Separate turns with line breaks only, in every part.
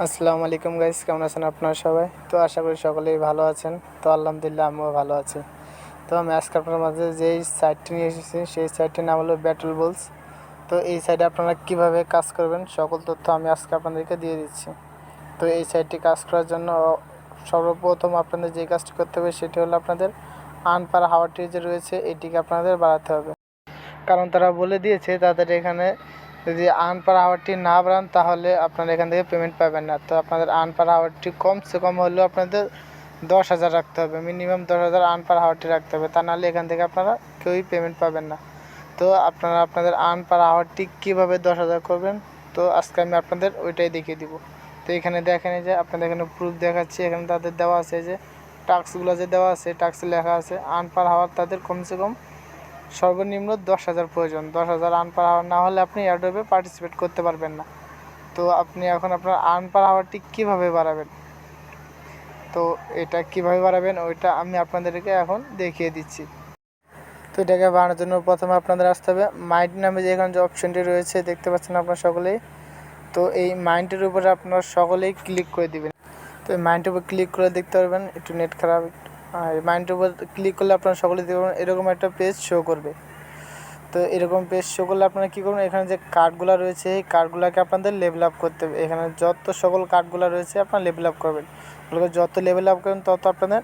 আসসালামু আলাইকুম গাইস, কেমন আছেন আপনারা সবাই? তো আশা করি সকলেই ভালো আছেন। তো আলহামদুলিল্লাহ আমিও ভালো আছি। তো আমি আজকে আপনার মাঝে যেই সাইটটি নিয়ে এসেছি সেই সাইটটির নাম হলো ব্যাটল বলস। তো এই সাইটে আপনারা কিভাবে কাজ করবেন সকল তথ্য আমি আজকে আপনাদেরকে দিয়ে দিচ্ছি। তো এই সাইটটি কাজ করার জন্য সর্বপ্রথম আপনাদের যে কাজটি করতে হবে সেটি হলো আপনাদের আর্ন পার হাওয়ারটি যে রয়েছে এটিকে আপনাদের বাড়াতে হবে। কারণ তারা বলে দিয়েছে তাদের এখানে যদি আর্ন পার আওয়ারটি না বাড়ান তাহলে আপনারা এখান থেকে পেমেন্ট পাবেন না। তো আপনাদের আর্ন পার আওয়ারটি কমসে কম হলেও আপনাদের 10,000 রাখতে হবে, মিনিমাম 10,000 আর্ন পার আওয়ারটি রাখতে হবে, তা নাহলে এখান থেকে আপনারা কেউই পেমেন্ট পাবেন না। তো আপনারা আপনাদের আর্ন পার আওয়ারটি কীভাবে 10,000 করবেন তো আজকে আমি আপনাদের ওইটাই দেখিয়ে দিব। তো এখানে দেখেন যে আপনাদের এখানে প্রুফ দেখাচ্ছি, এখানে তাদের দেওয়া আছে যে টাস্কগুলো যে দেওয়া আছে টাস্কে লেখা আছে আর্ন পার আওয়ার তাদের কমসে কম সর্বনিম্ন 10,000 প্রয়োজন। 10,000 আর্ন পার আওয়ার না হলে আপনি এয়ারড্রপে পার্টিসিপেট করতে পারবেন না। তো আপনি এখন আপনার আর্ন পার আওয়ারটি কীভাবে বাড়াবেন, তো এটা কীভাবে বাড়াবেন ওইটা আমি আপনাদেরকে এখন দেখিয়ে দিচ্ছি। তো এটাকে বাড়ানোর জন্য প্রথমে আপনাদের আসতে হবে মাইন্ড নামে যে এখানে যে অপশানটি রয়েছে দেখতে পাচ্ছেন আপনারা সকলেই। তো এই মাইন্ডের উপরে আপনারা সকলেই ক্লিক করে দিবেন। তো এই মাইন্ডের উপর ক্লিক করে দেখতে পারবেন, একটু নেট খারাপ, এই মাইন্ডের উপর ক্লিক করলে আপনারা সকলেই দেখবেন এরকম একটা পেজ শো করবে। তো এরকম পেজ শো করলে আপনারা কী করবেন, এখানে যে কার্ডগুলো রয়েছে এই কার্ডগুলোকে আপনাদের লেভেল আপ করতে হবে। এখানে যত সকল কার্ডগুলো রয়েছে আপনারা লেভেল আপ করবেন। যত লেভেল আপ করবেন তত আপনাদের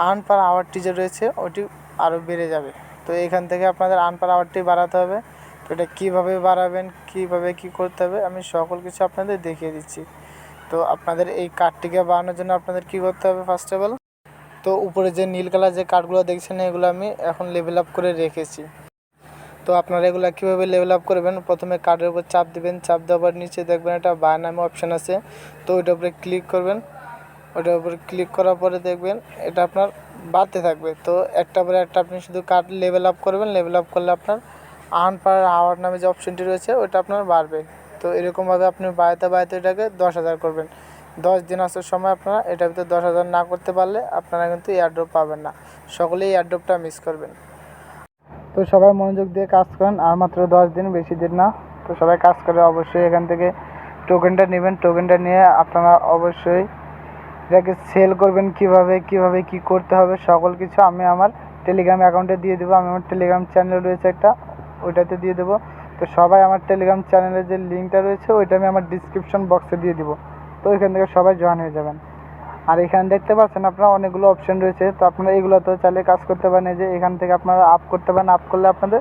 আর্ন পার আওয়ারটি যে রয়েছে ওটি আরও বেড়ে যাবে। তো এখান থেকে আপনাদের আর্ন পার আওয়ারটি বাড়াতে হবে। তো এটা কীভাবে বাড়াবেন, কীভাবে কী করতে হবে আমি সকল কিছু আপনাদের দেখিয়ে দিচ্ছি। তো আপনাদের এই কার্ডটিকে বাড়ানোর জন্য আপনাদের কী করতে হবে, ফার্স্ট অফ অল তো উপরে যে নীল কালার যে কার্ডগুলো দেখছেন এগুলো আমি এখন লেভেল আপ করে রেখেছি। তো আপনারা এগুলো কীভাবে লেভেল আপ করবেন, প্রথমে কার্ডের উপর চাপ দিবেন, চাপ দেওয়ার নিচে দেখবেন একটা বাই নামে অপশান আছে। তো ওইটার উপরে ক্লিক করবেন, ওটার উপরে ক্লিক করার পরে দেখবেন এটা আপনার বাড়তে থাকবে। তো একটা পরে একটা আপনি শুধু কার্ড লেভেল আপ করবেন, লেভেল আপ করলে আপনার আর্ন পার আওয়ার নামে যে অপশানটি রয়েছে ওইটা আপনার বাড়বে। তো এরকমভাবে আপনি বাড়াতে এটাকে 10,000 করবেন। 10 দিন আসার সময় আপনারা এটার ভিতরে 10,000 না করতে পারলে আপনারা কিন্তু এয়ারড্রপ পাবেন না, সকলেই এয়ারড্রপটা মিস করবেন। তো সবাই মনোযোগ দিয়ে কাজ করেন, আর মাত্র 10 দিন, বেশি দিন না। তো সবাই কাজ করে অবশ্যই এখান থেকে টোকেনটা নেবেন। টোকেনটা নিয়ে আপনারা অবশ্যই এটাকে সেল করবেন। কিভাবে কি করতে হবে সকল কিছু আমি আমার টেলিগ্রাম অ্যাকাউন্টে দিয়ে দেবো। আমি আমার টেলিগ্রাম চ্যানেল রয়েছে একটা, ওইটাতে দিয়ে দেবো। তো সবাই আমার টেলিগ্রাম চ্যানেলের যে লিঙ্কটা রয়েছে ওইটা আমি আমার ডিসক্রিপশন বক্সে দিয়ে দেবো। তো ওইখান থেকে সবাই জয়েন হয়ে যাবেন। আর এখানে দেখতে পাচ্ছেন আপনারা অনেকগুলো অপশান রয়েছে। তো আপনারা এগুলোতেও চাইলে কাজ করতে পারেন, যে এখান থেকে আপনারা আপ করতে পারেন। আপ করলে আপনাদের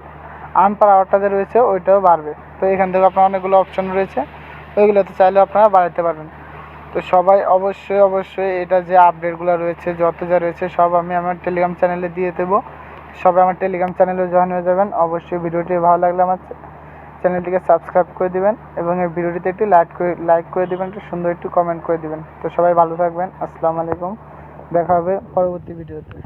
আর্ন পার আওয়ারটা যে রয়েছে ওইটাও বাড়বে। তো এখান থেকে আপনার অনেকগুলো অপশান রয়েছে, ওইগুলোতে চাইলে আপনারা বাড়াতে পারবেন। তো সবাই অবশ্যই এটা যে আপডেটগুলো রয়েছে যত যা রয়েছে সব আমি আমার টেলিগ্রাম চ্যানেলে দিয়ে দেবো। সবাই আমার টেলিগ্রাম চ্যানেলে জয়েন হয়ে যাবেন। অবশ্যই ভিডিওটি ভালো লাগলে আমার চ্যানেলটিকে সাবস্ক্রাইব করে দিবেন এবং এই ভিডিওটিতে একটি লাইক করে দিবেন, একটু সুন্দর একটু কমেন্ট করে দিবেন। তো সবাই ভালো থাকবেন। আসসালামু আলাইকুম, দেখা হবে পরবর্তী ভিডিওতে।